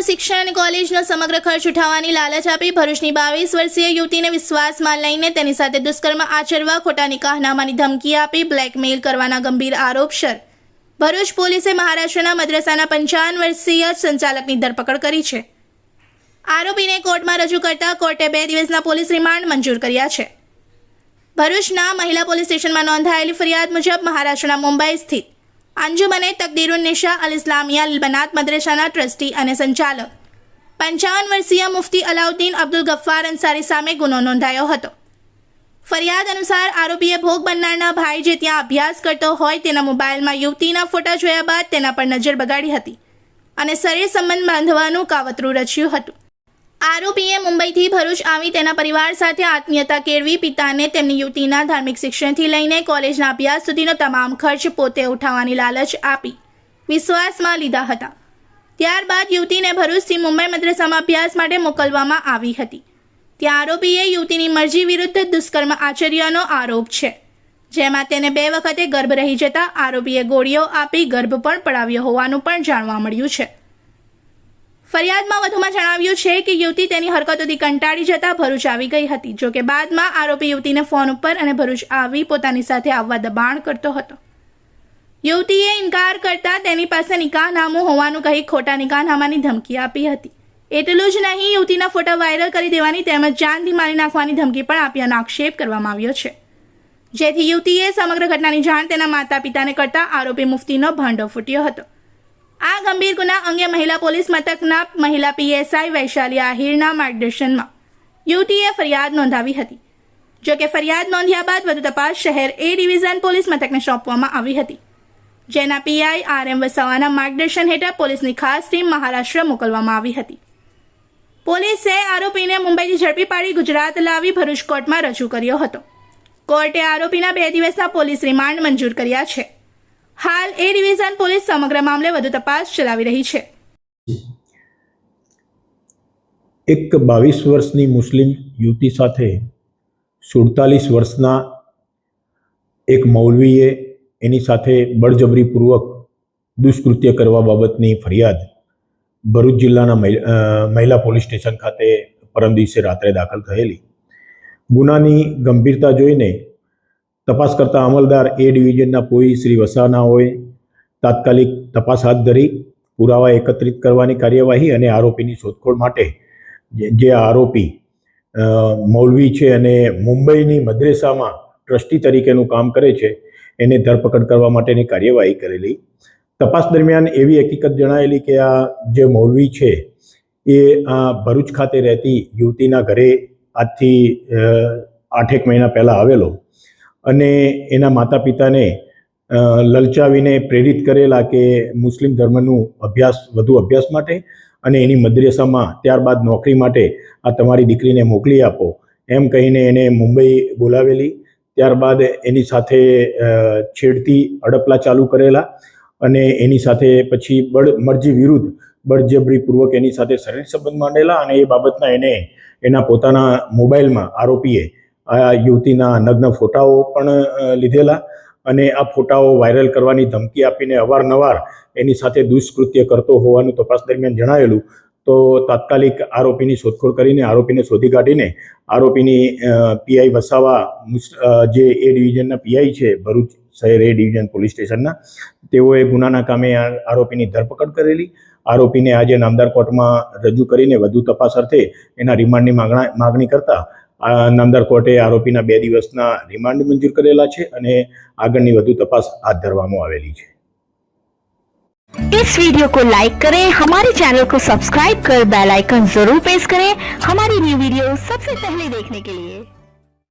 પોતાનું શિક્ષણ અને કોલેજનો સમગ્ર ખર્ચ ઉઠાવવાની લાલચ આપી ભરૂચની 22 વર્ષીય યુવતીને વિશ્વાસમાં લઈને તેની સાથે દુષ્કર્મ આચરવા, ખોટા નિકાહનામાની ધમકી આપી બ્લેકમેલ કરવાના ગંભીર આરોપસર ભરૂચ પોલીસે મહારાષ્ટ્રના મદ્રસાના 55 વર્ષીય સંચાલકની ધરપકડ કરી છે। આરોપીને કોર્ટમાં રજૂ કરતા કોર્ટે 2 દિવસના પોલીસ રિમાન્ડ મંજૂર કર્યા છે। ભરૂચના મહિલા પોલીસ સ્ટેશનમાં નોંધાયેલી ફરિયાદ મુજબ મહારાષ્ટ્રના મુંબઈ સ્થિત અંજુમને તકદીરુન્નિશા અલ ઇસ્લામિયા બનાત મદ્રસાના ટ્રસ્ટી અને સંચાલક 55 વર્ષીય મુફ્તી અલાઉદ્દીન અબ્દુલ ગફ્ફાર અંસારી સામે ગુનો નોંધાયો હતો। ફરિયાદ અનુસાર આરોપીએ ભોગ બનનારના ભાઈ જે ત્યાં અભ્યાસ કરતો હોય તેના મોબાઈલમાં યુવતીના ફોટા જોયા બાદ તેના પર નજર બગાડી હતી અને શરીર સંબંધ બાંધવાનું કાવતરું રચ્યું હતું। આરોપીએ મુંબઈથી ભરૂચ આવી તેના પરિવાર સાથે આત્મીયતા કેળવી પિતાને તેમની યુવતીના ધાર્મિક શિક્ષણથી લઈને કોલેજના અભ્યાસ સુધીનો તમામ ખર્ચ પોતે ઉઠાવવાની લાલચ આપી વિશ્વાસમાં લીધા હતા। ત્યારબાદ યુવતીને ભરૂચથી મુંબઈ મદ્રસામાં અભ્યાસ માટે મોકલવામાં આવી હતી। ત્યાં આરોપીએ યુવતીની મરજી વિરુદ્ધ દુષ્કર્મ આચર્યનો આરોપ છે, જેમાં તેને 2 વખતે ગર્ભ રહી જતા આરોપીએ ગોળીઓ આપી ગર્ભ પણ પડાવ્યો હોવાનું પણ જાણવા મળ્યું છે। ફરિયાદમાં વધુમાં જણાવ્યું છે કે યુવતી તેની હરકતોથી કંટાળી જતા ભરૂચ આવી ગઈ હતી। જો કે બાદમાં આરોપી યુવતીને ફોન ઉપર અને ભરૂચ આવી પોતાની સાથે આવવા દબાણ કરતો હતો। યુવતીએ ઇનકાર કરતા તેની પાસે નિકાહનામું હોવાનું કહી ખોટા નિકાહનામાની ધમકી આપી હતી। એટલું જ નહીં, યુવતીના ફોટા વાયરલ કરી દેવાની તેમજ જાનથી મારી નાખવાની ધમકી પણ આપ્યાનો આક્ષેપ કરવામાં આવ્યો છે, જેથી યુવતીએ સમગ્ર ઘટનાની જાણ તેના માતા પિતાને કરતા આરોપી મુફ્તીનો ભાંડો ફૂટ્યો હતો। આ ગંભીર ગુના અંગે મહિલા પોલીસ મથકના મહિલા પીએસઆઈ વૈશાલી આહિરના માર્ગદર્શનમાં યુવતીએ ફરિયાદ નોંધાવી હતી। જો કે ફરિયાદ નોંધ્યા બાદ વધુ તપાસ શહેર એ ડિવિઝન પોલીસ મથકને સોંપવામાં આવી હતી, જેના પીઆઈ RM વસાવાના માર્ગદર્શન હેઠળ પોલીસની ખાસ ટીમ મહારાષ્ટ્ર મોકલવામાં આવી હતી। પોલીસે આરોપીને મુંબઈથી ઝડપી પાડી ગુજરાત લાવી ભરૂચ કોર્ટમાં રજૂ કર્યો હતો। કોર્ટે આરોપીના 2 દિવસના પોલીસ રિમાન્ડ મંજૂર કર્યા છે। હાલ એ ડિવિઝન પોલીસ સમગ્ર મામલે વધુ તપાસ ચલાવી રહી છે। એક 22 વર્ષની મુસ્લિમ યુવતી સાથે 47 વર્ષના એક મૌલવીએ એની સાથે બળજબરીપૂર્વક દુષ્કૃત્ય કરવા બાબતની ફરિયાદ ભરૂચ જિલ્લાના મહિલા પોલીસ સ્ટેશન ખાતે પરમ દિવસે રાત્રે દાખલ થયેલી। ગુનાની ગંભીરતા જોઈને તપાસ કરતા અમલદાર એ ડિવિઝનના પોઈ શ્રી વસાનાઓએ તાત્કાલિક તપાસ હાથ ધરી પુરાવા એકત્રિત કરવાની કાર્યવાહી અને આરોપીની શોધખોળ માટે જે આરોપી મૌલવી છે અને મુંબઈની મદ્રેસામાં ટ્રસ્ટી તરીકેનું કામ કરે છે એને ધરપકડ કરવા માટેની કાર્યવાહી કરેલી। તપાસ દરમિયાન એવી હકીકત જણાયેલી કે આ જે મૌલવી છે એ આ ભરૂચ ખાતે રહેતી યુવતીના ઘરે આજથી 8 મહિના પહેલાં આવેલો અને એના માતા પિતાને લલચાવીને પ્રેરિત કરેલા કે મુસ્લિમ ધર્મનું વધુ અભ્યાસ માટે અને એની મદ્રેસામાં ત્યારબાદ નોકરી માટે આ તમારી દીકરીને મોકલી આપો એમ કહીને એને મુંબઈ બોલાવેલી। ત્યારબાદ એની સાથે છેડતી અડપલા ચાલુ કરેલા અને એની સાથે પછી મરજી વિરુદ્ધ બળજબરીપૂર્વક એની સાથે શરીર સંબંધ માંડેલા અને એ બાબતના એને એના પોતાના મોબાઈલમાં આરોપીએ આ યુવતીના નગ્ન ફોટાઓ પણ લીધેલા અને આ ફોટાઓ વાયરલ કરવાની ધમકી આપીને અવારનવાર એની સાથે દુષ્કૃત્ય કરતો હોવાનું તપાસ દરમિયાન જણાવેલું। તો તાત્કાલિક આરોપીની શોધખોળ કરીને આરોપીને શોધી કાઢીને આરોપીની પીઆઈ વસાવા જે એ ડિવિઝનના પીઆઈ છે ભરૂચ શહેર એ ડિવિઝન પોલીસ સ્ટેશનના, તેઓએ ગુનાના કામે આરોપીની ધરપકડ કરેલી। આરોપીને આજે નામદાર કોર્ટમાં રજૂ કરીને વધુ તપાસ અર્થે એના રિમાન્ડની માગણી કરતા નામદાર કોર્ટે આરોપીના 2 દિવસના રિમાન્ડ મંજૂર કરેલા છે અને આગળની વધુ તપાસ હાથ ધરવામાં આવેલી છે। इस वीडियो को लाइक करें, हमारे चैनल को सब्सक्राइब कर बेल आइकन जरूर प्रेस करें हमारी न्यू वीडियो सबसे पहले देखने के लिए।